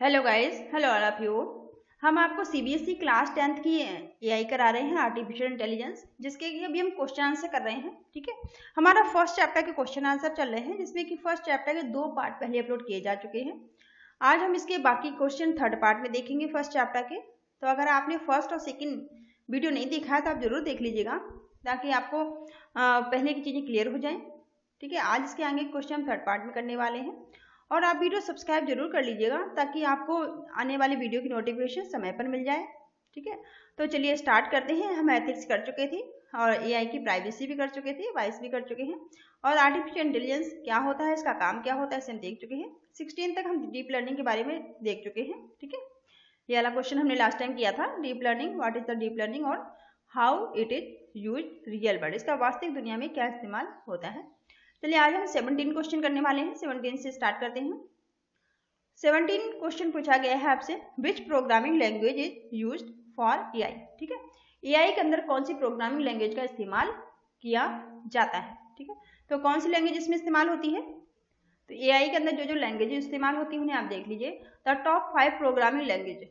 Hello guys, hello all of you. हम आपको CBSE class 10th की एआई करा रहे हैं, आर्टिफिशियल इंटेलिजेंस, जिसके कि अभी हम क्वेश्चन आंसर कर रहे हैं। ठीक है, हमारा फर्स्ट चैप्टर के क्वेश्चन आंसर चल रहे हैं, जिसमें कि फर्स्ट चैप्टर के 2 पार्ट पहले अपलोड किए जा चुके हैं। आज हम इसके बाकी क्वेश्चन थर्ड पार्ट में देखेंगे फर्स्ट चैप्टर के। तो अगर आपने फर्स्ट और सेकेंड वीडियो नहीं देखा है तो आप जरूर देख लीजिएगा, ताकि आपको पहले की चीजें क्लियर हो जाए। ठीक है, आज इसके आगे क्वेश्चन हम थर्ड पार्ट में करने वाले हैं, और आप वीडियो सब्सक्राइब जरूर कर लीजिएगा, ताकि आपको आने वाली वीडियो की नोटिफिकेशन समय पर मिल जाए। ठीक है, तो चलिए स्टार्ट करते हैं। हम एथिक्स कर चुके थे, और एआई की प्राइवेसी भी कर चुके थे, वाइस भी कर चुके हैं, और आर्टिफिशियल इंटेलिजेंस क्या होता है, इसका काम क्या होता है, इसे हम देख चुके हैं। 16 तक हम डीप लर्निंग के बारे में देख चुके हैं। ठीक है, ये वाला क्वेश्चन हमने लास्ट टाइम किया था, deep learning, what is the deep learning और how it is use real world, इसका वास्तविक दुनिया में क्या इस्तेमाल होता है। चलिए आज हम 17 क्वेश्चन करने वाले हैं। 17 से स्टार्ट करते हैं। 17 क्वेश्चन पूछा गया है आपसे, विच programming language is used for AI. ठीक है, एआई के अंदर कौन सी प्रोग्रामिंग लैंग्वेज का इस्तेमाल किया जाता है। ठीक है, तो कौन सी लैंग्वेज इसमें इस्तेमाल होती है, तो एआई के अंदर जो जो लैंग्वेज इस्तेमाल होती है उन्हें आप देख लीजिए। The top 5 programming language,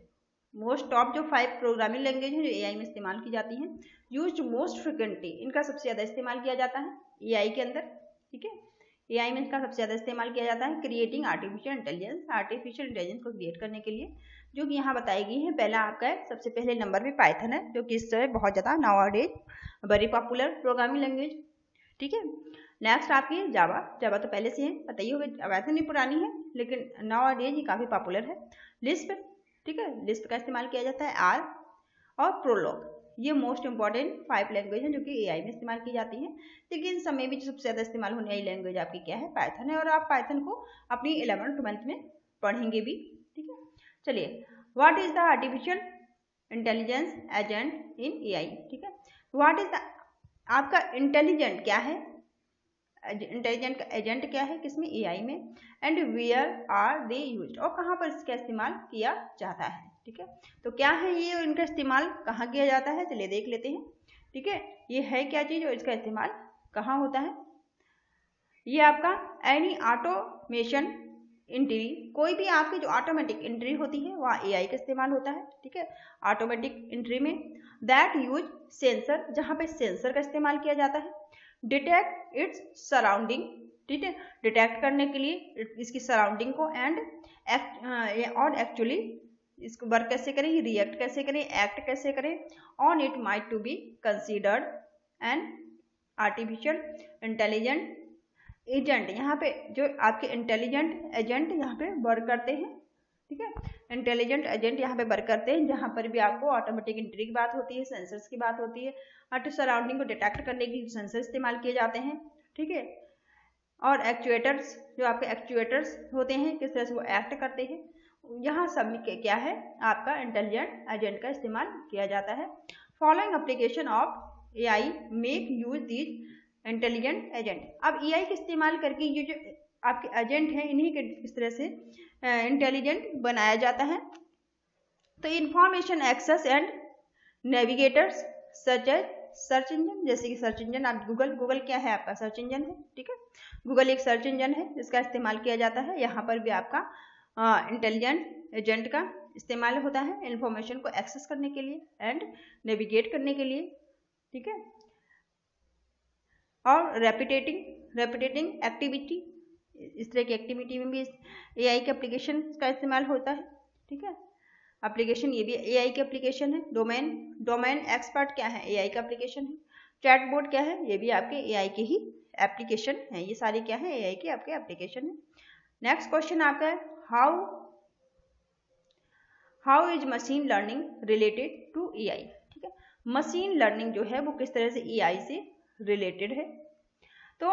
most top जो 5 प्रोग्रामिंग लैंग्वेज है जो एआई में इस्तेमाल की जाती हैं, यूज्ड मोस्ट फ्रिक्वेंटली, इनका सबसे ज्यादा इस्तेमाल किया जाता है एआई के अंदर। ठीक है, एआई में इसका सबसे ज्यादा इस्तेमाल किया जाता है creating artificial intelligence, artificial intelligence को क्रिएट करने के लिए, जो कि यहाँ बताई गई है। पहला आपका है, सबसे पहले नंबर पे पाइथन है, जो कि इस समय बहुत ज्यादा nowadays very popular programming language. ठीक है, नेक्स्ट आपकी जावा, जावा तो पहले से है, पता ही होगा, वैसे नहीं पुरानी है लेकिन नाउअडेज ये काफी पॉपुलर है। लिस्प, ठीक है, लिस्प का इस्तेमाल किया जाता है, आर और प्रोलॉग, ये मोस्ट इंपॉर्टेंट 5 लैंग्वेज हैं जो कि एआई में इस्तेमाल की जाती हैं। लेकिन समय भी सबसे ज्यादा इस्तेमाल होने वाली लैंग्वेज आपकी क्या है, पाइथन है, और आप पाइथन को अपनी 11th-12th में पढ़ेंगे भी। ठीक है, चलिए, what is the artificial intelligence agent in AI. ठीक है, व्हाट इज द, आपका इंटेलिजेंट क्या है, इंटेलिजेंट का एजेंट क्या है किसमें, एआई में, and where are they used, और कहाँ पर इसका इस्तेमाल किया जाता है। ठीक है, तो क्या है ये और इनका इस्तेमाल कहाँ किया जाता है, चलिए देख लेते हैं। ठीक है, ये है क्या चीज और इसका इस्तेमाल कहाँ होता है। ये आपका एनी ऑटोमेशन एंट्री, कोई भी आपकी जो ऑटोमेटिक एंट्री होती है वहाँ एआई का इस्तेमाल होता है। ठीक है, ऑटोमेटिक एंट्री में दैट यूज सेंसर, जहाँ पे सेंसर का इस्तेमाल किया जाता है, डिटेक्ट इट्स सराउंडिंग, ठीक है, डिटेक्ट करने के लिए इसकी सराउंडिंग को, एंड और एक्चुअली इसको वर्क कैसे करें, रिएक्ट कैसे करें, एक्ट कैसे करें on it might to be considered an artificial intelligent agent, यहाँ पे जो आपके इंटेलिजेंट एजेंट यहाँ पे वर्क करते हैं। ठीक है, इंटेलिजेंट एजेंट यहाँ पे वर्क करते हैं, जहाँ पर भी आपको ऑटोमेटिक एंट्री की बात होती है, सेंसर्स की बात होती है, और सराउंडिंग को डिटेक्ट करने के लिए सेंसर इस्तेमाल किए जाते हैं। ठीक है, और एक्चुएटर्स, जो आपके एक्चुएटर्स होते हैं किस तरह से वो एक्ट करते हैं, यहाँ सब में क्या है आपका इंटेलिजेंट एजेंट का इस्तेमाल किया जाता है। Following application of AI make use these intelligent agent, अब एआई के इस्तेमाल करके ये जो आपके एजेंट हैं इन्हीं के इस तरह से इंटेलिजेंट बनाया जाता है। तो information access and navigators such as search engine, जैसे कि सर्च इंजन, आप गूगल क्या है आपका सर्च इंजन है। ठीक है, गूगल एक सर्च इंजन है जिसका इस्तेमाल किया जाता है, यहाँ पर भी आपका इंटेलिजेंट एजेंट का इस्तेमाल होता है इंफॉर्मेशन को एक्सेस करने के लिए एंड नेविगेट करने के लिए। ठीक है, और रेपिटेटिंग एक्टिविटी, इस तरह की एक्टिविटी में भी एआई के एप्लीकेशन का इस्तेमाल होता है। ठीक है, एप्लीकेशन ये भी एआई के एप्लीकेशन है। डोमेन एक्सपर्ट क्या है, एआई का एप्लीकेशन है। चैटबॉट क्या है, ये भी आपके एआई के ही एप्लीकेशन है। ये सारी क्या है, एआई के आपके एप्लीकेशन है। नेक्स्ट क्वेश्चन आपका है, how is machine learning related to AI. ठीक है, मशीन लर्निंग जो है वो किस तरह से एआई से रिलेटेड है, तो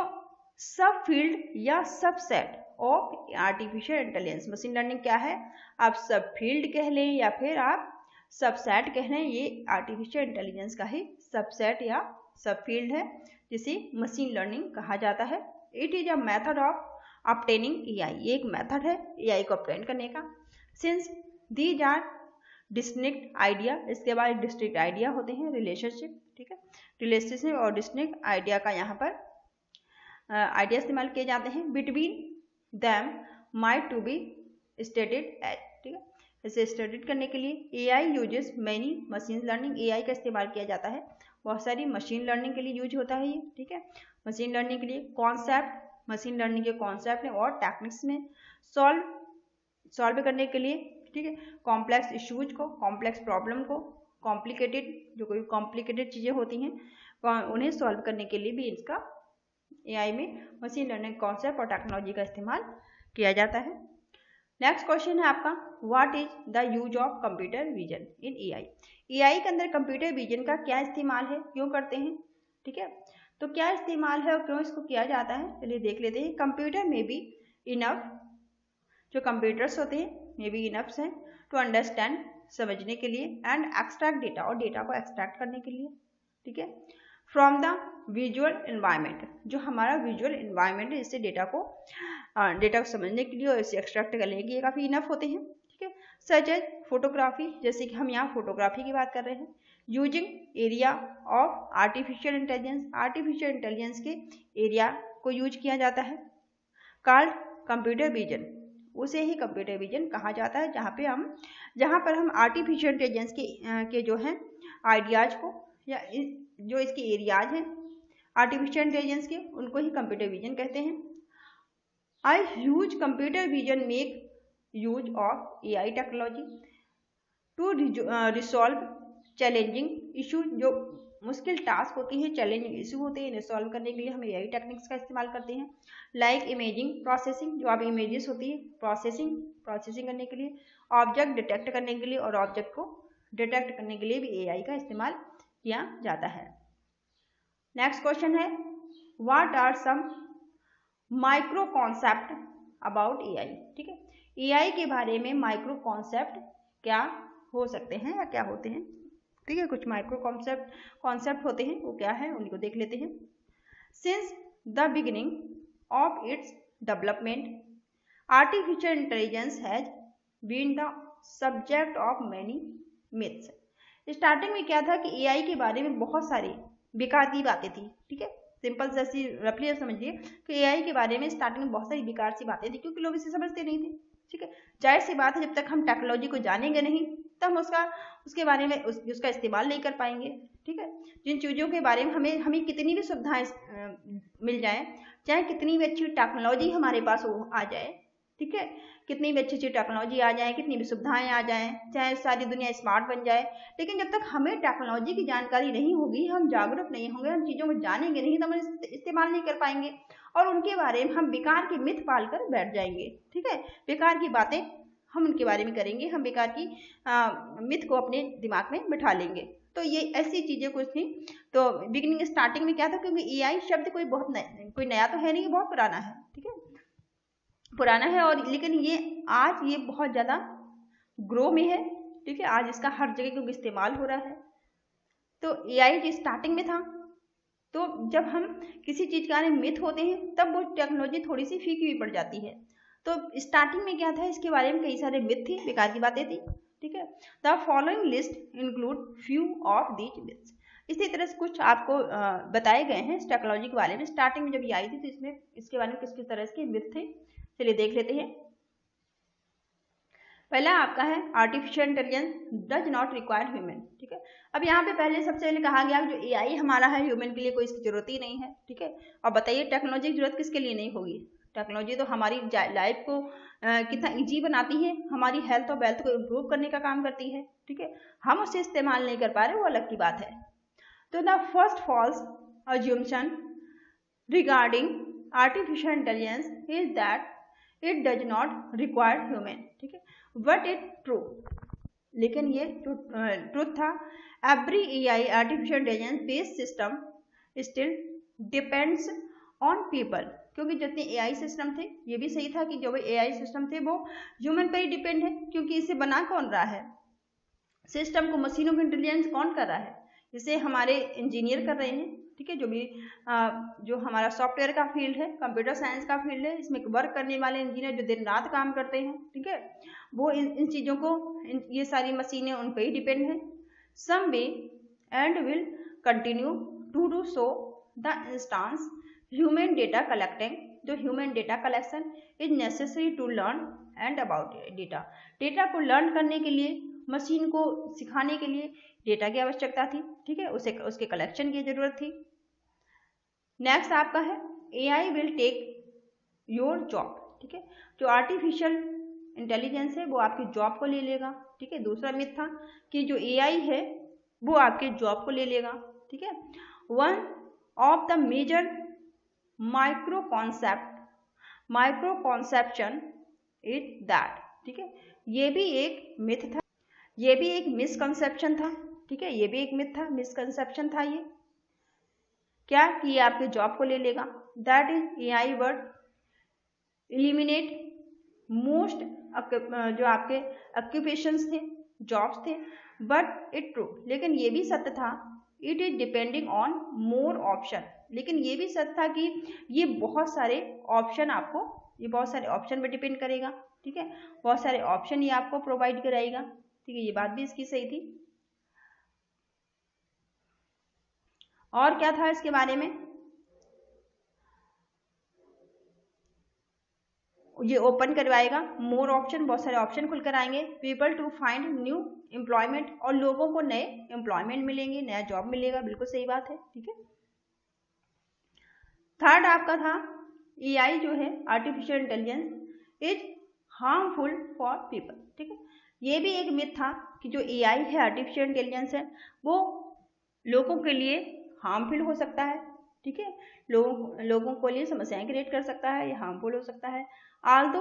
सब फील्ड या subset of artificial intelligence, machine learning क्या है, आप सब फील्ड कह लें या फिर आप सबसेट कह लें, ये आर्टिफिशियल इंटेलिजेंस का ही सबसेट या सब फील्ड है, जिसे मशीन लर्निंग कहा जाता है। It is a method of obtaining AI, ये एक मेथड है एआई को ऑब्टेन करने का। Since these are distinct idea, इसके बाद डिस्टिंक्ट आइडिया होते हैं, रिलेशनशिप। ठीक है, रिलेशनशिप और डिस्टिंक्ट आइडिया का यहाँ पर आइडिया इस्तेमाल किए जाते हैं। Between them might to be stated as, ठीक है। इसे स्टडीड करने के लिए AI uses many machine learning, AI का इस्तेमाल किया जाता है बहुत सारी मशीन लर्निंग के लिए यूज होता है ये, ठीक है। मशीन लर्निंग के लिए कॉन्सेप्ट, मशीन लर्निंग के कॉन्सेप्ट और टेक्निक्स में सॉल्व करने के लिए, ठीक है, कॉम्प्लेक्स इश्यूज को, कॉम्प्लेक्स प्रॉब्लम को, कॉम्प्लिकेटेड जो कोई कॉम्प्लिकेटेड चीज़ें होती हैं उन्हें सॉल्व करने के लिए भी इसका AI में मशीन लर्निंग कॉन्सेप्ट और टेक्नोलॉजी का इस्तेमाल किया जाता है। नेक्स्ट क्वेश्चन है आपका, what is the use of computer vision in AI? AI के अंदर कंप्यूटर विजन का क्या इस्तेमाल है, क्यों करते हैं, ठीक है। तो क्या इस्तेमाल है और क्यों इसको किया जाता है, चलिए देख लेते हैं। कंप्यूटर में भी इनफ, जो कंप्यूटर्स होते हैं मे बी इनफ्स हैं टू अंडरस्टैंड, समझने के लिए, एंड एक्सट्रैक्ट डेटा, और डेटा को एक्सट्रैक्ट करने के लिए, ठीक है, फ्रॉम द विजुअल एनवायरनमेंट, जो हमारा विजुअल एनवायरनमेंट है इससे डेटा को समझने के लिए और इसे एक्सट्रैक्ट करने के लिए काफ़ी इनफ होते हैं, ठीक है। सच एज फोटोग्राफी, जैसे कि हम यहाँ फोटोग्राफी की बात कर रहे हैं। Using area of artificial intelligence, artificial intelligence के एरिया को यूज किया जाता है। कॉल्ड कंप्यूटर विजन, उसे ही कंप्यूटर विजन कहा जाता है, जहाँ पर हम आर्टिफिशियल इंटेलिजेंस के जो हैं आइडियाज को, या जो इसके एरियाज हैं आर्टिफिशियल इंटेलिजेंस के, उनको ही कंप्यूटर विजन कहते हैं। I huge computer vision make use of AI technology to resolve challenging issue, जो मुश्किल टास्क होती है, चैलेंजिंग इशू होते हैं, इन्हें सॉल्व करने के लिए हम AI टेक्निक्स का इस्तेमाल करते हैं। लाइक इमेजिंग प्रोसेसिंग, जो आप इमेजेस होती है प्रोसेसिंग करने के लिए, ऑब्जेक्ट डिटेक्ट करने के लिए, और ऑब्जेक्ट को डिटेक्ट करने के लिए भी AI का इस्तेमाल किया जाता है। नेक्स्ट क्वेश्चन है, what are some micro concept about AI, ठीक है। AI के बारे में माइक्रो कॉन्सेप्ट क्या हो सकते हैं या क्या होते हैं, ठीक है। कुछ माइक्रो कॉन्सेप्ट होते हैं, वो क्या है उनको देख लेते हैं। Since the beginning of its development, artificial intelligence has been the subject of many myths. Starting में क्या था कि AI के बारे में बहुत सारी बेकार की बातें थी, ठीक है। सिंपल जैसी रफली समझिए कि AI के बारे में स्टार्टिंग में बहुत सारी बेकार सी बातें थी, क्योंकि लोग इसे समझते नहीं थे, ठीक है। जाहिर सी बात है, जब तक हम टेक्नोलॉजी को जानेंगे नहीं तब हम उसके बारे में उसका इस्तेमाल नहीं कर पाएंगे, ठीक है। जिन चीज़ों के बारे में हमें कितनी भी सुविधाएं मिल जाए, चाहे कितनी भी अच्छी टेक्नोलॉजी हमारे पास आ जाए, ठीक है, कितनी भी अच्छी टेक्नोलॉजी आ जाए, कितनी भी सुविधाएं आ जाएं, चाहे सारी दुनिया स्मार्ट बन जाए, लेकिन जब तक हमें टेक्नोलॉजी की जानकारी नहीं होगी, हम जागरूक नहीं होंगे, हम चीज़ों को जानेंगे नहीं, तो हम इस्तेमाल नहीं कर पाएंगे, और उनके बारे में हम बेकार की मिथ पाल कर बैठ जाएंगे, ठीक है। बेकार की बातें हम उनके बारे में करेंगे, हम बेकार की मिथ को अपने दिमाग में बिठा लेंगे। तो ये ऐसी चीज़ें कुछ थी। तो बिगिनिंग स्टार्टिंग में क्या था, क्योंकि AI शब्द कोई नया तो है नहीं, बहुत पुराना है, ठीक है, पुराना है, और लेकिन आज ये बहुत ज़्यादा ग्रो में है, ठीक है। आज इसका हर जगह क्योंकि इस्तेमाल हो रहा है। तो AI जो स्टार्टिंग में था, तो जब हम किसी चीज़ के बारे में मिथ होते हैं तब वो टेक्नोलॉजी थोड़ी सी फीकी भी पड़ जाती है। तो स्टार्टिंग में क्या था, इसके बारे में कई सारे मिथ थी, बेकार की बातें थी, ठीक है। The following list include few of these myths. इसी तरह से कुछ आपको बताए गए हैं इस टेक्नोलॉजी के बारे में। स्टार्टिंग में जब ये आई थी तो इसमें इसके बारे में किस किस तरह के मिथ थे, चलिए देख लेते हैं। पहला आपका है artificial intelligence does not require human, ठीक है। अब यहाँ पे सबसे पहले कहा गया जो AI हमारा है, ह्यूमन के लिए कोई इसकी जरूरत ही नहीं है, ठीक है। और बताइए टेक्नोलॉजी की जरूरत किसके लिए नहीं होगी, टेक्नोलॉजी तो हमारी लाइफ को कितना इजी बनाती है, हमारी हेल्थ और वेल्थ को इम्प्रूव करने का काम करती है, ठीक है। हम उसे इस्तेमाल नहीं कर पा रहे, वो अलग की बात है। तो the first false assumption regarding artificial intelligence is that it does not require human, ठीक है, बट इट ट्रू। लेकिन ये ट्रूथ था। Every AI artificial intelligence based system still depends on people, क्योंकि जितने AI सिस्टम थे, ये भी सही था कि जो AI सिस्टम थे वो ह्यूमन पर ही डिपेंड है, क्योंकि इसे बना कौन रहा है, सिस्टम को, मशीनों को इंटेलिजेंस कौन कर रहा है, इसे हमारे इंजीनियर कर रहे हैं, ठीक है। जो हमारा सॉफ्टवेयर का फील्ड है, कंप्यूटर साइंस का फील्ड है, इसमें वर्क करने वाले इंजीनियर जो दिन रात काम करते हैं, ठीक है, वो इन चीज़ों को, ये सारी मशीनें उन पर ही डिपेंड है। Some way and will continue to do so the instance human data collecting जो human data collection is necessary to learn and about data. Data को लर्न करने के लिए, मशीन को सिखाने के लिए डेटा की आवश्यकता थी, ठीक है, उसके कलेक्शन की जरूरत थी। नेक्स्ट आपका है AI will take your job, ठीक है, जो आर्टिफिशियल इंटेलिजेंस है वो आपकी जॉब को ले लेगा, ठीक है। दूसरा मिथ था कि जो AI है वो आपके जॉब को ले लेगा, ठीक है। One of the major micro conception is that, ठीक है, ये भी एक मिथ था, ये भी एक मिसकंसेप्शन था, ठीक है, ये भी एक मिथ था, मिसकंसेप्शन था ये, क्या कि ये आपके जॉब को ले लेगा। That is AI word eliminate most जो आपके ऑक्यूपेशंस थे, जॉब्स थे, बट इट ट्रू, लेकिन ये भी सत्य था, it is depending on more option, लेकिन ये भी सत्य था कि ये बहुत सारे ऑप्शन आपको, ये बहुत सारे ऑप्शन पे डिपेंड करेगा, ठीक है, बहुत सारे ऑप्शन ये आपको प्रोवाइड कराएगा, ठीक है, ये बात भी इसकी सही थी। और क्या था इसके बारे में, ये ओपन करवाएगा मोर ऑप्शन, बहुत सारे ऑप्शन खुल कर आएंगे, people to find new employment, और लोगों को नए एम्प्लॉयमेंट मिलेंगे, नया जॉब मिलेगा, बिल्कुल सही बात है, ठीक है। थर्ड आपका था AI जो है artificial intelligence is harmful for people, ठीक है, ये भी एक मिथ था कि जो AI है आर्टिफिशियल इंटेलिजेंस है वो लोगों के लिए हार्मफुल हो सकता है, ठीक है, लोगों को लिए समस्याएं क्रिएट कर सकता है, ये हार्मफुल हो सकता है। आल्दो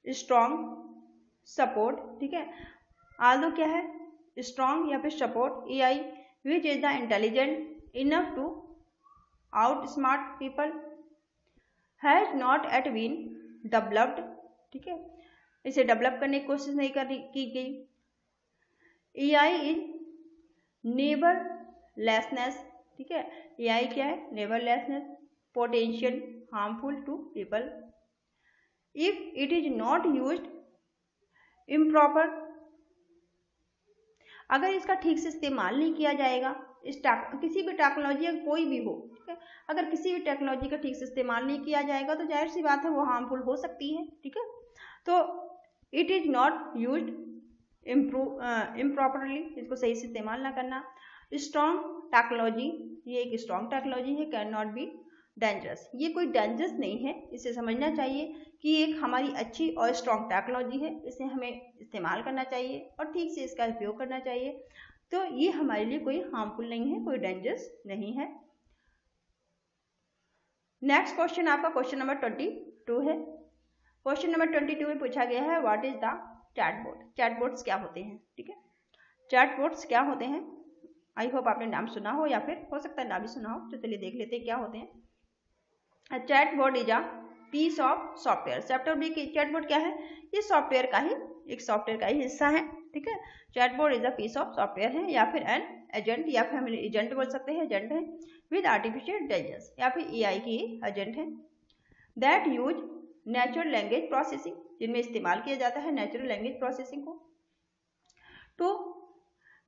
स्ट्रॉन्ग सपोर्ट, ठीक है, आल्दो क्या है, स्ट्रॉन्ग या फिर support AI which is the intelligent enough to outsmart people has not yet been developed, ठीक है, इसे डेवलप करने की कोशिश नहीं की गई। AI इज नेबरलेसनेस, ठीक है, AI क्या है, नेबरलेसनेस, potential harmful to people if it is not used improper, अगर इसका ठीक से इस्तेमाल नहीं किया जाएगा, किसी भी टेक्नोलॉजी कोई भी हो, ठीक है, अगर किसी भी टेक्नोलॉजी का ठीक से इस्तेमाल नहीं किया जाएगा तो जाहिर सी बात है वो हार्मफुल हो सकती है, ठीक है। तो it is not used improperly, इसको सही से इस्तेमाल ना करना। स्ट्रॉन्ग टेक्नोलॉजी, ये एक स्ट्रॉन्ग टेक्नोलॉजी है, कैन नॉट बी डेंजरस, ये कोई डेंजरस नहीं है, इसे समझना चाहिए कि एक हमारी अच्छी और स्ट्रॉन्ग टेक्नोलॉजी है, इसे हमें इस्तेमाल करना चाहिए और ठीक से इसका उपयोग करना चाहिए, तो ये हमारे लिए कोई हार्मफुल नहीं है, कोई डेंजरस नहीं है। नेक्स्ट क्वेश्चन आपका क्वेश्चन नंबर 22 है। क्वेश्चन नंबर 22 में पूछा गया है what is the chatbot, chatbots क्या होते हैं, ठीक है, चैटबॉट्स क्या होते हैं, आई होप आपने नाम सुना हो या फिर हो सकता है ना भी सुना हो, तो चलिए देख लेते हैं क्या होते हैं। Chatbot is a piece of software, chatbot क्या है, ये सॉफ्टवेयर का ही एक सॉफ्टवेयर का ही हिस्सा है, ठीक है, chatbot is a piece of software है, या फिर एन एजेंट, या फिर हम एजेंट बोल सकते हैं, एजेंट है विद आर्टिफिशियल इंटेलिजेंस, या फिर AI की एजेंट है, that use natural language processing, जिनमें इस्तेमाल किया जाता है नेचुरल लैंग्वेज प्रोसेसिंग को, टू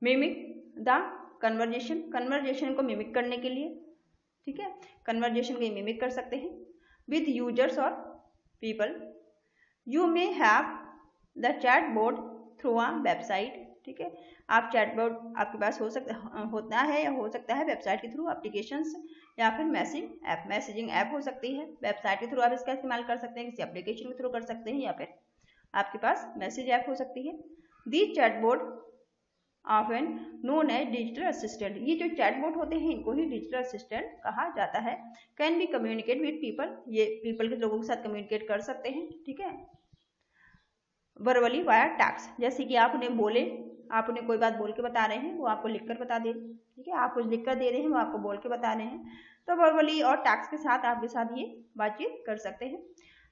मिमिक द कन्वर्जेशन को मिमिक करने के लिए, ठीक है, कन्वर्जेशन को मिमिक कर सकते हैं विद यूजर्स और people. You may have the chatbot through a website, ठीक है, आप चैटबॉट आपके पास होता है या हो सकता है वेबसाइट के थ्रू, एप्लीकेशंस या फिर मैसेजिंग ऐप हो सकती है, वेबसाइट के थ्रू आप इसका इस्तेमाल कर सकते हैं, किसी एप्लीकेशन के थ्रू कर सकते हैं, या फिर आपके पास मैसेज ऐप हो सकती है। The chatbot often known as digital assistant, ये जो चैटबॉट होते हैं इनको ही डिजिटल असिस्टेंट कहा जाता है। Can be communicate with people, ये पीपल के लोगों के साथ कम्युनिकेट कर सकते हैं, ठीक है, वर्बली वाया टैक्स, जैसे कि आप उन्हें बोले, आप उन्हें कोई बात बोल के बता रहे हैं, वो आपको लिखकर बता दे, ठीक है, आप कुछ लिखकर दे रहे हैं, वो आपको बोल के बता रहे हैं, तो वर्बली और टैक्स के साथ आपके साथ ये बातचीत कर सकते हैं।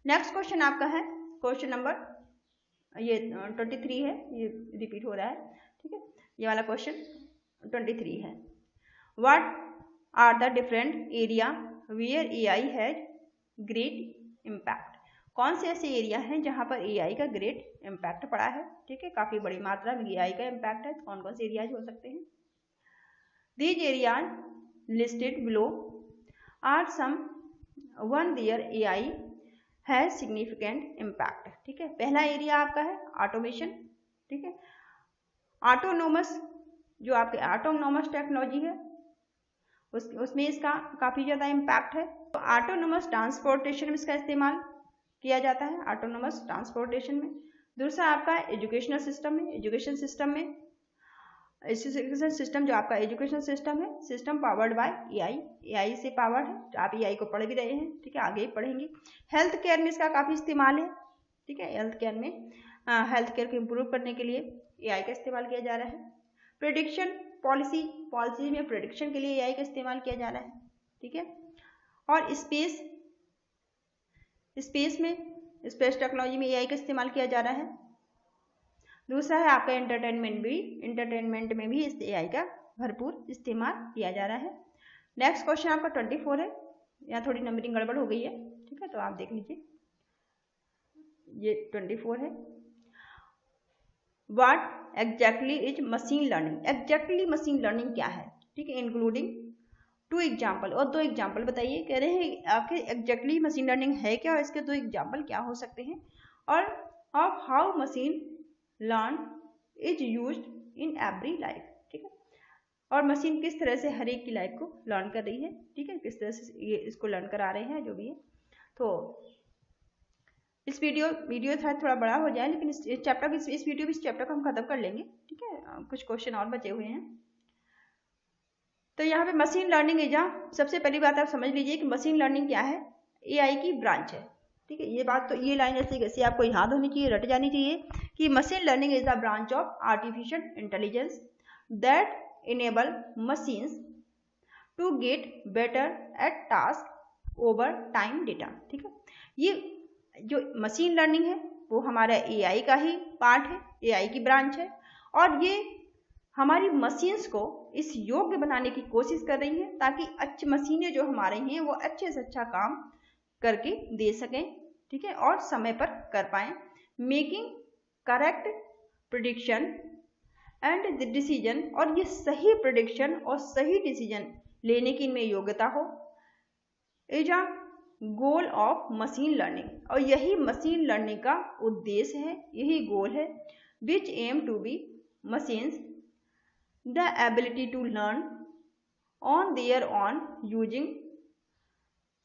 नेक्स्ट क्वेश्चन आपका है क्वेश्चन नंबर ये 23 है, ये रिपीट हो रहा है, ठीक है, ये वाला क्वेश्चन 23 है। What are the different area where AI has great impact, कौन से ऐसे एरिया हैं जहां पर AI का ग्रेट इम्पैक्ट पड़ा है, ठीक है, काफी बड़ी मात्रा में AI का इम्पैक्ट है, कौन कौन से एरियाज हो सकते हैं। These areas listed below are some one there AI has significant impact. ठीक है, पहला एरिया आपका है ऑटोमेशन। ठीक है, ऑटोनोमस जो आपके ऑटोनोमस टेक्नोलॉजी है उसमें इसका काफ़ी ज़्यादा इम्पैक्ट है। तो ऑटोनोमस ट्रांसपोर्टेशन में इसका इस्तेमाल किया जाता है, ऑटोनोमस ट्रांसपोर्टेशन में। दूसरा आपका एजुकेशनल सिस्टम में, एजुकेशन सिस्टम जो आपका एजुकेशन सिस्टम है, सिस्टम पावर्ड बाय AI से पावर्ड है। आप AI को पढ़ भी रहे हैं, ठीक है, आगे ही पढ़ेंगे। हेल्थ केयर में इसका काफ़ी इस्तेमाल है। ठीक है, हेल्थ केयर में हेल्थ केयर को इम्प्रूव करने के लिए AI का इस्तेमाल किया जा रहा है। प्रेडिक्शन पॉलिसी में प्रेडिक्शन के लिए AI का इस्तेमाल किया जा रहा है। ठीक है, और स्पेस टेक्नोलॉजी में AI का इस्तेमाल किया जा रहा है। दूसरा है आपका एंटरटेनमेंट में भी इस AI का भरपूर इस्तेमाल किया जा रहा है। नेक्स्ट क्वेश्चन आपका 24 है। यहाँ थोड़ी नंबरिंग गड़बड़ हो गई है, ठीक है, तो आप देख लीजिए। ये 24 है। What exactly is machine learning? Exactly machine learning क्या है? ठीक है, इंक्लूडिंग 2 एग्जाम्पल, और 2 एग्जाम्पल बताइए। कह रहे हैं आपके एग्जैक्टली मशीन लर्निंग है क्या और इसके 2 एग्जाम्पल क्या हो सकते हैं, और of how machine learn is used in every life. ठीक है, और मशीन किस तरह से हर एक की लाइफ को लर्न कर रही है। ठीक है, किस तरह से ये इसको लर्न करा रहे हैं, जो भी है। तो इस वीडियो थोड़ा बड़ा हो जाए, लेकिन इस चैप्टर को हम खत्म कर लेंगे। ठीक है, कुछ क्वेश्चन और बचे हुए हैं। तो यहाँ पे मशीन लर्निंग है, जहाँ सबसे पहली बात आप समझ लीजिए कि मशीन लर्निंग क्या है। AI की ब्रांच है। ठीक है, ये बात तो ये लाइन ऐसे आपको याद होनी चाहिए, रट जानी चाहिए कि machine learning is the branch of artificial intelligence that enable machines to get better at task over time data. ठीक है, ये जो मशीन लर्निंग है वो हमारा AI का ही पार्ट है, AI की ब्रांच है, और ये हमारी मशीन्स को इस योग्य बनाने की कोशिश कर रही है ताकि अच्छी मशीनें जो हमारे हैं वो अच्छे से अच्छा काम करके दे सकें। ठीक है, और समय पर कर पाएं, making correct prediction and the decision, और ये सही प्रेडिक्शन और सही डिसीजन लेने की इनमें योग्यता हो, is a goal of machine learning, और यही मशीन लर्निंग का उद्देश्य है, यही गोल है। Which aim to be machines the ability to learn on their own using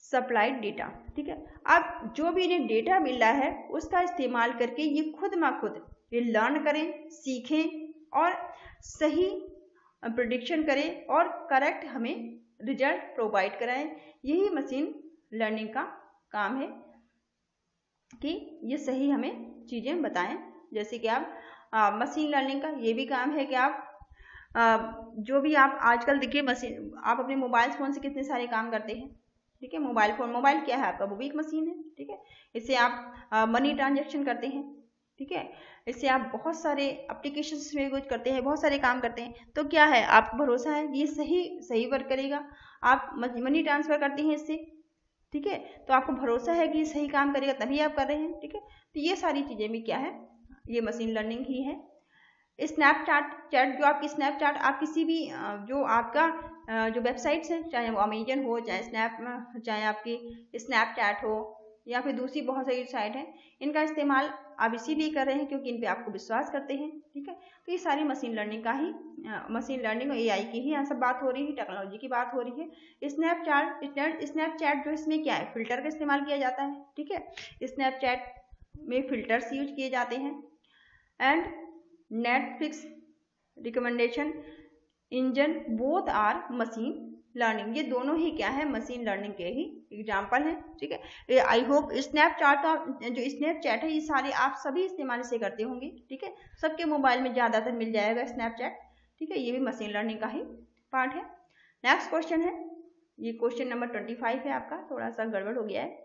supplied data. ठीक है, अब जो भी इन्हें डेटा मिल रहा है उसका इस्तेमाल करके ये खुद ब खुद ये लर्न करें, सीखें और सही प्रेडिक्शन करें और करेक्ट हमें रिजल्ट प्रोवाइड कराएं। यही मशीन लर्निंग का काम है कि ये सही हमें चीज़ें बताएं। जैसे कि आप मशीन लर्निंग का ये भी काम है कि आप जो भी आप आजकल देखिए आप अपने मोबाइल फ़ोन से कितने सारे काम करते हैं। ठीक है, मोबाइल क्या है आपका, वो भी एक मशीन है। ठीक है, इससे आप मनी ट्रांजैक्शन करते हैं। ठीक है, इससे आप बहुत सारे एप्लीकेशंस में यूज करते हैं, बहुत सारे काम करते हैं। तो क्या है, आपको भरोसा है ये सही वर्क करेगा। आप मनी ट्रांसफ़र करते हैं इससे, ठीक है, तो आपको भरोसा है कि ये सही काम करेगा, तभी आप कर रहे हैं। ठीक है, तो ये सारी चीज़ें भी क्या है, ये मशीन लर्निंग ही है। स्नैपचैट जो आपकी स्नैपचैट आप किसी भी जो आपका जो वेबसाइट्स हैं, चाहे वो अमेजन हो, चाहे आपकी स्नैपचैट हो, या फिर दूसरी बहुत सारी साइट हैं, इनका इस्तेमाल आप इसीलिए कर रहे हैं क्योंकि इन पे आपको विश्वास करते हैं। ठीक है, तो ये सारी मशीन लर्निंग का ही मशीन लर्निंग और AI की ही यहाँ सब बात हो रही है, टेक्नोलॉजी की बात हो रही है। स्नैपचैट जो इसमें क्या है, फिल्टर का इस्तेमाल किया जाता है। ठीक है, स्नैपचैट में फिल्टर्स यूज किए जाते हैं। And Netflix recommendation engine both are machine learning, ये दोनों ही क्या है, मशीन लर्निंग के ही एग्जाम्पल हैं। ठीक है, आई होप स्नैपचैट है ये सारे आप सभी इस्तेमाल इसे करते होंगे। ठीक है, सबके मोबाइल में ज़्यादातर मिल जाएगा स्नैपचैट। ठीक है, ये भी मशीन लर्निंग का ही पार्ट है। नेक्स्ट क्वेश्चन है, ये क्वेश्चन नंबर 25 है आपका, थोड़ा सा गड़बड़ हो गया है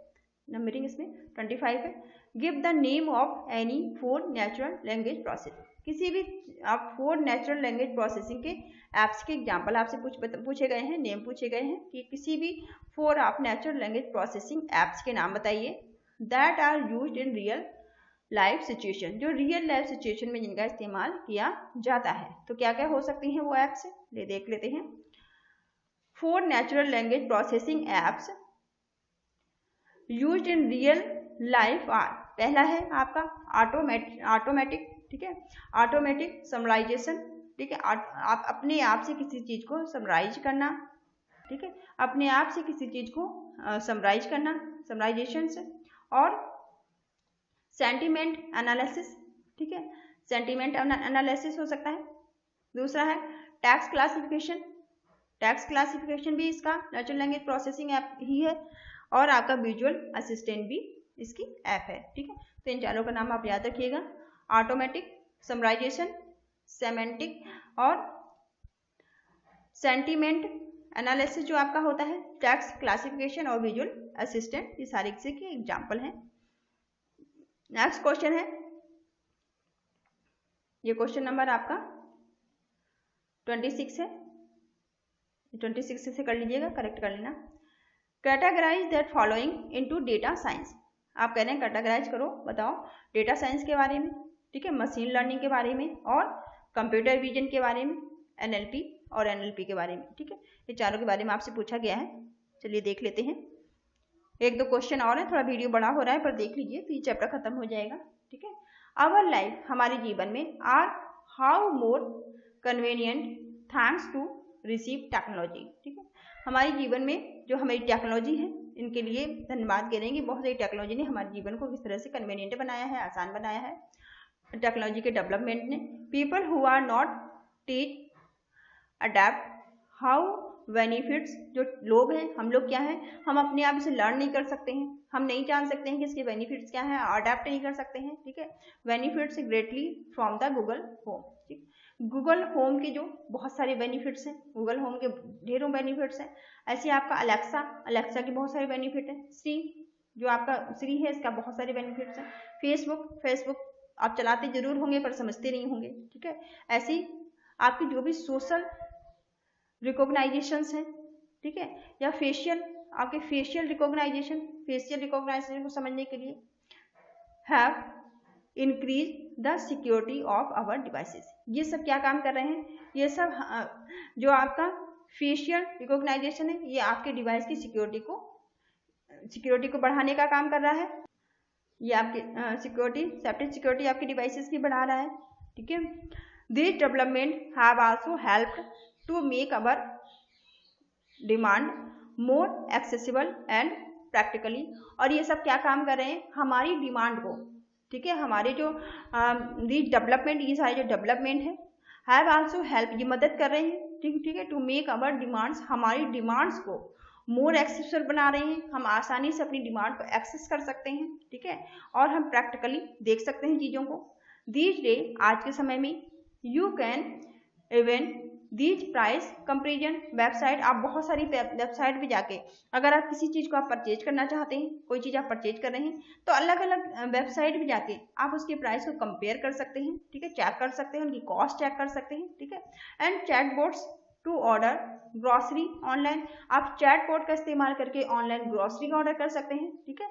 नंबरिंग इसमें। 25 है, give the name of any 4 natural language processing. किसी भी आप 4 नेचुरल लैंग्वेज प्रोसेसिंग के ऐप्स के एग्जाम्पल आपसे पूछे गए हैं, नेम पूछे गए हैं कि किसी भी 4 आप नेचुरल लैंग्वेज प्रोसेसिंग ऐप्स के नाम बताइए that are used in real life situation, जो रियल लाइफ सिचुएशन में जिनका इस्तेमाल किया जाता है। तो क्या क्या हो सकती हैं वो ऐप्स, देख लेते हैं। 4 natural language processing apps used in real life are, पहला है आपका ऑटोमेटिक, ठीक है, ऑटोमेटिक समराइजेशन, ठीक है, आप अपने आप से किसी चीज को समराइज करना, ठीक है, अपने आप से किसी चीज को समराइज करना, समराइजेशन से, और सेंटिमेंट एनालिसिस, ठीक है, सेंटिमेंट एनालिसिस हो सकता है। दूसरा है टेक्स्ट क्लासिफिकेशन, टेक्स्ट क्लासिफिकेशन भी इसका नेचुरल लैंग्वेज प्रोसेसिंग ऐप ही है, और आपका विजुअल असिस्टेंट भी इसकी ऐप है, ठीक है। तो इन चारों का नाम आप याद रखिएगा, ऑटोमेटिक, समराइजेशन, सेमेंटिक और सेंटिमेंट एनालिसिस जो आपका होता है, टेक्स्ट क्लासिफिकेशन और विजुअल असिस्टेंट, ये सारे के एग्जाम्पल हैं। नेक्स्ट क्वेश्चन है, ये क्वेश्चन नंबर आपका 26 है, 26 से कर लीजिएगा, करेक्ट कर लेना। Categorize that following into data science, आप कह रहे हैं कैटेगराइज करो, बताओ डेटा साइंस के बारे में, ठीक है, मशीन लर्निंग के बारे में और कंप्यूटर विजन के बारे में, NLP और NLP के बारे में, ठीक है, ये चारों के बारे में आपसे पूछा गया है। चलिए देख लेते हैं, एक दो क्वेश्चन और है, थोड़ा वीडियो बड़ा हो रहा है पर देख लीजिए, तो ये चैप्टर खत्म हो जाएगा, ठीक है। आवर लाइफ, हमारे जीवन में, are how more convenient thanks to receive technology, ठीक है, हमारे जीवन में जो हमारी टेक्नोलॉजी है, इनके लिए धन्यवाद करेंगे, बहुत सारी टेक्नोलॉजी ने हमारे जीवन को किस तरह से कन्वीनियंट बनाया है, आसान बनाया है टेक्नोलॉजी के डेवलपमेंट ने। People who are not teach adept how benefits, जो लोग हैं, हम लोग क्या हैं, हम अपने आप से लर्न नहीं कर सकते हैं, हम नहीं जान सकते हैं कि इसके बेनिफिट्स क्या हैं, अडेप्ट नहीं कर सकते हैं, ठीक है। Benefits greatly from the Google home, ठीक, गूगल होम के जो बहुत सारे बेनिफिट्स हैं, गूगल होम के ढेरों बेनिफिट्स हैं। ऐसे आपका अलेक्सा के बहुत सारे बेनिफिट हैं। जो आपका श्री है, इसका बहुत सारे बेनिफिट्स हैं। फेसबुक आप चलाते जरूर होंगे पर समझते नहीं होंगे, ठीक है। ऐसी आपकी जो भी सोशल रिकॉग्नाइजेशंस हैं, ठीक है, या आपके फेशियल रिकॉग्नाइजेशन को समझने के लिए have increase the security of our devices, ये सब क्या काम कर रहे हैं, ये सब जो आपका फेशियल रिकॉग्नाइजेशन है, ये आपके डिवाइस की सिक्योरिटी को बढ़ाने का काम कर रहा है, ये आपकी सिक्योरिटी आपके डिवाइसेस की बढ़ा रहा है, ठीक है। This development have also helped to make our demand more accessible and practically, और ये सब क्या काम कर रहे हैं, हमारी डिमांड को, ठीक है, हमारे जो डेवलपमेंट, ये सारे जो डेवलपमेंट है, हैव आल्सो हेल्प, ये मदद कर रहे हैं, ठीक है, टू मेक आवर डिमांड्स, हमारी डिमांड्स को मोर एक्सेसिबल बना रहे हैं, हम आसानी से अपनी डिमांड को एक्सेस कर सकते हैं, ठीक है, और हम प्रैक्टिकली देख सकते हैं चीज़ों को। दीज डे, आज के समय में, you can even these price comparison website, आप बहुत सारी वेबसाइट पे जाके अगर आप किसी चीज़ को आप परचेज करना चाहते हैं, कोई चीज़ आप परचेज कर रहे हैं, तो अलग अलग वेबसाइट पे जाके आप उसके प्राइस को कंपेयर कर सकते हैं, ठीक है, चेक कर सकते हैं, उनकी कॉस्ट चेक कर सकते हैं, ठीक है। And chatbots to order grocery online, आप चैटबॉट का इस्तेमाल करके ऑनलाइन ग्रॉसरी का ऑर्डर कर सकते हैं, ठीक है,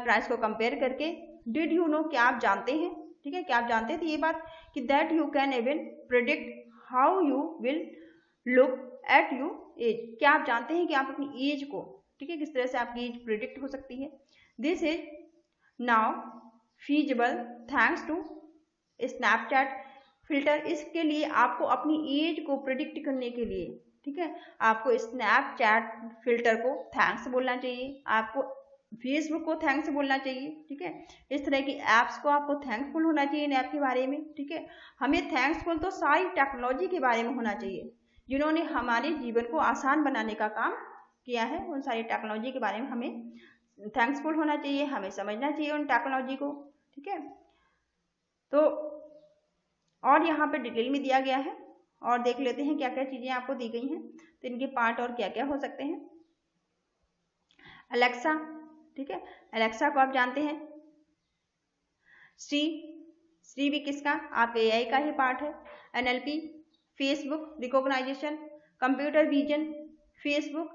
प्राइस को कंपेयर करके। डिड यू नो, क्या आप जानते हैं, ठीक है, क्या आप जानते थे ये बात कि that you can even predict how you will look at you age, क्या आप जानते हैं कि आप अपनी एज को, ठीक है, किस तरह से आपकी एज प्रिडिक्ट हो सकती है। This is now feasible thanks to Snapchat filter, इसके लिए आपको अपनी एज को प्रिडिक्ट करने के लिए, ठीक है, आपको स्नैपचैट फिल्टर को थैंक्स बोलना चाहिए, आपको फेसबुक को थैंक्स बोलना चाहिए, ठीक है, इस तरह की ऐप्स को आपको थैंकफुल होना चाहिए इन ऐप के बारे में, ठीक है। हमें थैंक्सफुल तो सारी टेक्नोलॉजी के बारे में होना चाहिए, जिन्होंने हमारे जीवन को आसान बनाने का काम किया है, उन सारी टेक्नोलॉजी के बारे में हमें थैंक्सफुल होना चाहिए, हमें समझना चाहिए उन टेक्नोलॉजी को, ठीक है। तो और यहाँ पे डिटेल में दिया गया है, और देख लेते हैं क्या क्या चीज़ें आपको दी गई हैं, तो इनके पार्ट और क्या क्या हो सकते हैं। अलेक्सा, ठीक है, अलेक्सा को आप जानते हैं। श्री भी किसका, आपके AI का ही पार्ट है। NLP, Facebook recognization, computer vision, Facebook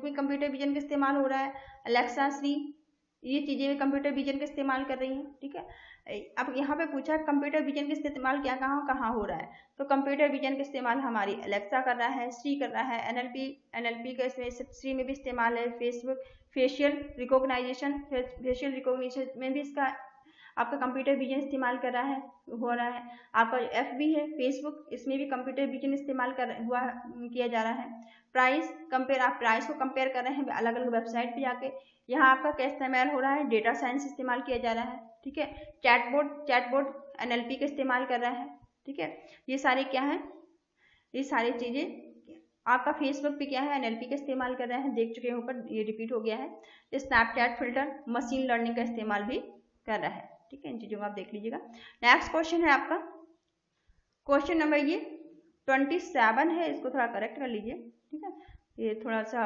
में कंप्यूटर विजन का इस्तेमाल हो रहा है। अलेक्सा, श्री, ये चीज़ें कंप्यूटर विजन का इस्तेमाल कर रही हैं, ठीक है। अब यहाँ पे पूछा कंप्यूटर विजन का इस्तेमाल क्या कहाँ हो रहा है, तो कंप्यूटर विजन का इस्तेमाल हमारी अलेक्सा कर रहा है, श्री कर रहा है, NLP का इसमें श्री में भी इस्तेमाल है, फेशियल रिकॉग्नाइजेशन में भी इसका आपका कंप्यूटर विजन इस्तेमाल कर रहा है हो रहा है। आपका FB है फेसबुक, इसमें भी कंप्यूटर विजन इस्तेमाल किया जा रहा है। प्राइस कंपेयर, आप प्राइस को कंपेयर कर रहे हैं अलग अलग वेबसाइट पे जाके, यहाँ आपका क्या इस्तेमाल हो रहा है, डेटा साइंस इस्तेमाल किया जा रहा है। ठीक है, चैटबोट NLP का इस्तेमाल कर रहा है। ठीक है, ये सारे क्या है, ये सारी चीजें आपका फेसबुक पे क्या है NLP का इस्तेमाल कर रहा है, देख चुके हैं ऊपर, ये रिपीट हो गया है। स्नैपचैट फिल्टर मशीन लर्निंग का इस्तेमाल भी कर रहा है। ठीक है, इन चीजों को आप देख लीजिएगा। नेक्स्ट क्वेश्चन है आपका क्वेश्चन नंबर ये 27 है, इसको थोड़ा करेक्ट कर लीजिए। ठीक है, ये थोड़ा सा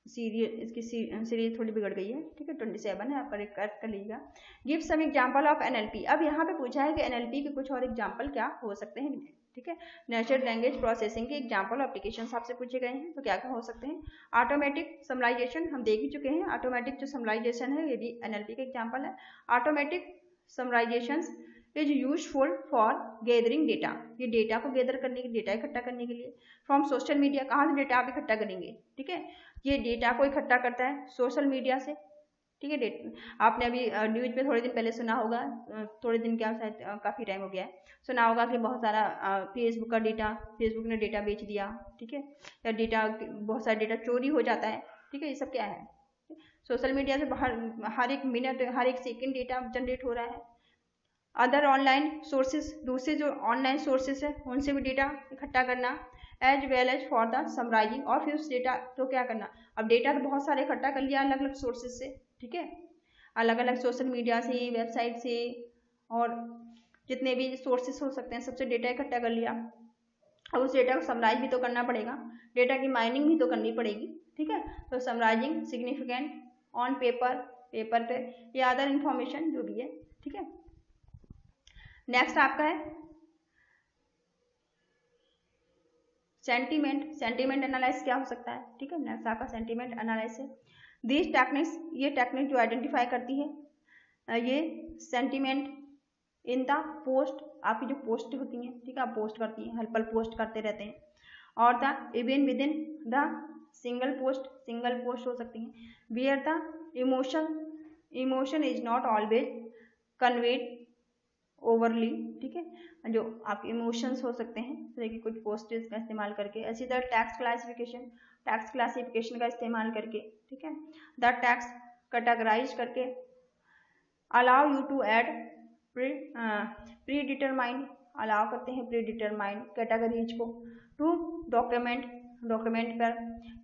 इसकी सीरीज थोड़ी बिगड़ गई है। ठीक है, 27 है, आप करेक्ट कर लीजिएगा। Give some example of NLP। अब यहाँ पे पूछा है कि NLP के कुछ और एग्जांपल क्या हो सकते हैं। ठीक है, नेचुरल लैंग्वेज प्रोसेसिंग के एग्जांपल एप्लीकेशंस आपसे पूछे गए हैं, तो क्या क्या हो सकते हैं। ऑटोमेटिक समराइजेशन हम देख ही चुके हैं, ऑटोमेटिक जो समराइजेशन है ये भी NLP का एग्जांपल है। Automatic summarizations is useful for gathering data, ये डेटा को गैदर करने के, डेटा इकट्ठा करने के लिए। फ्रॉम सोशल मीडिया, कहाँ से डेटा आप इकट्ठा करेंगे। ठीक है, ये डेटा को इकट्ठा करता है सोशल मीडिया से। ठीक है, आपने अभी न्यूज में थोड़े दिन पहले सुना होगा, थोड़े दिन क्या शायद काफी टाइम हो गया है, सुना होगा कि बहुत सारा फेसबुक का डेटा, फेसबुक ने डेटा बेच दिया। ठीक है, या डेटा, बहुत सारा डेटा चोरी हो जाता है। ठीक है, ये सब क्या है, सोशल मीडिया से हर एक मिनट, हर एक सेकंड डेटा जनरेट हो रहा है। अदर ऑनलाइन सोर्सेज, दूसरे जो ऑनलाइन सोर्सेज है उनसे भी डेटा इकट्ठा करना, as well as for the summarizing, और फिर उस डेटा तो क्या करना, अब डेटा तो बहुत सारे इकट्ठा कर लिया अलग अलग सोर्सेज से। ठीक है, अलग अलग सोशल मीडिया से, वेबसाइट से, और जितने भी सोर्सेस हो सकते हैं सबसे डेटा इकट्ठा कर लिया। अब उस डेटा को समराइज भी तो करना पड़ेगा, डेटा की माइनिंग भी तो करनी पड़ेगी। ठीक है, तो समराइजिंग सिग्निफिकेंट ऑन पेपर पे, या अदर इंफॉर्मेशन जो भी है। ठीक है, नेक्स्ट आपका है सेंटीमेंट एनालाइज क्या हो सकता है। ठीक है, नेक्स्ट आपका सेंटीमेंट एनालाइज है। दिस टेक्निक्स, ये टेक्निक जो आइडेंटिफाई करती है ये सेंटीमेंट इन द पोस्ट, आपकी जो पोस्ट होती हैं। ठीक है, आप पोस्ट करती हैं, हर पल पोस्ट करते रहते हैं, और the even with in the single post हो सकती हैं, where the emotion is not always conveyed overly. ठीक है, जो आपके इमोशंस हो सकते हैं, जैसे कि कुछ पोस्टेज का इस्तेमाल करके। ऐसी तरह टैक्स क्लासिफिकेशन का इस्तेमाल करके। ठीक है, द टैक्स कैटेगराइज करके, allow you to add predetermined, allow करते हैं प्री डिटरमाइंड कैटेगरीज को, टू डॉक्यूमेंट पर,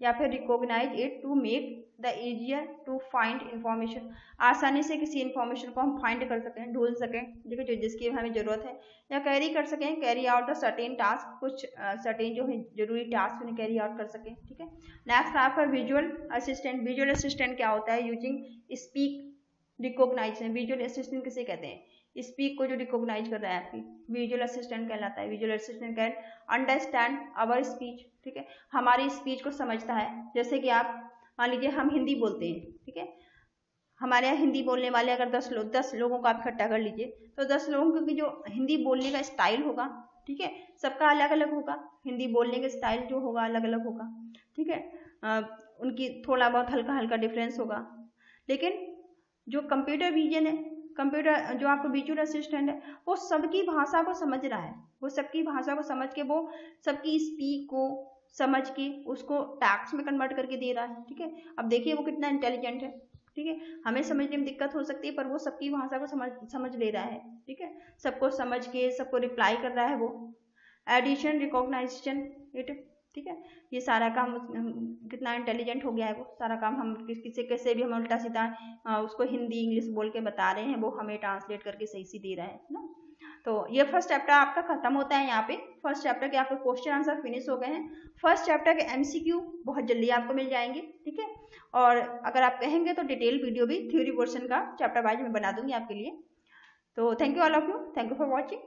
या फिर recognize it to make the easier to find information, आसानी से किसी इंफॉर्मेशन को हम फाइंड कर सकें, ढूंढ सकें। ठीक है, जो जिसकी हमें जरूरत है, या कैरी कर सकें, carry out the certain task, कुछ सर्टेन जो है जरूरी टास्क उन्हें कैरी आउट कर सकें। ठीक है, नेक्स्ट आपका विजुअल असिस्टेंट क्या होता है, using speak recognization. Visual assistant किसे कहते हैं, स्पीक को जो रिकॉग्नाइज कर रहा है आपकी, विजुअल असिस्टेंट कहलाता है। Visual assistant can understand our speech. ठीक है, हमारी स्पीच को समझता है। जैसे कि आप मान लीजिए हम हिंदी बोलते हैं। ठीक है, हमारे यहाँ हिंदी बोलने वाले अगर 10 लोगों को आप इकट्ठा कर लीजिए, तो 10 लोगों की जो हिंदी बोलने का स्टाइल होगा, ठीक है, सबका अलग अलग होगा, हिंदी बोलने का स्टाइल जो होगा अलग अलग होगा। ठीक है, उनकी थोड़ा बहुत हल्का हल्का डिफरेंस होगा। लेकिन जो कंप्यूटर विजन है, कंप्यूटर जो आपको विजुअल असिस्टेंट है, वो सबकी भाषा को समझ रहा है, वो सबकी भाषा को समझ के, वो सबकी स्पीक को समझ के उसको टैक्स में कन्वर्ट करके दे रहा है। ठीक है, अब देखिए वो कितना इंटेलिजेंट है। ठीक है, हमें समझने में दिक्कत हो सकती है, पर वो सबकी भाषा को समझ ले रहा है। ठीक है, सबको समझ के सबको रिप्लाई कर रहा है वो। Addition recognization it. ठीक है, ये सारा काम कितना इंटेलिजेंट हो गया है वो, सारा काम हम किसी कैसे भी हम उल्टा सीधा उसको हिंदी इंग्लिश बोल के बता रहे हैं, वो हमें ट्रांसलेट करके सही से दे रहा है ना। तो ये फर्स्ट चैप्टर आपका खत्म होता है। यहाँ पे फर्स्ट चैप्टर के आपके क्वेश्चन आंसर फिनिश हो गए हैं। फर्स्ट चैप्टर के MCQ बहुत जल्दी आपको मिल जाएंगे। ठीक है, और अगर आप कहेंगे तो डिटेल वीडियो भी थ्योरी पोर्शन का चैप्टर वाइज में बना दूंगी आपके लिए। तो thank you all of you, thank you for watching.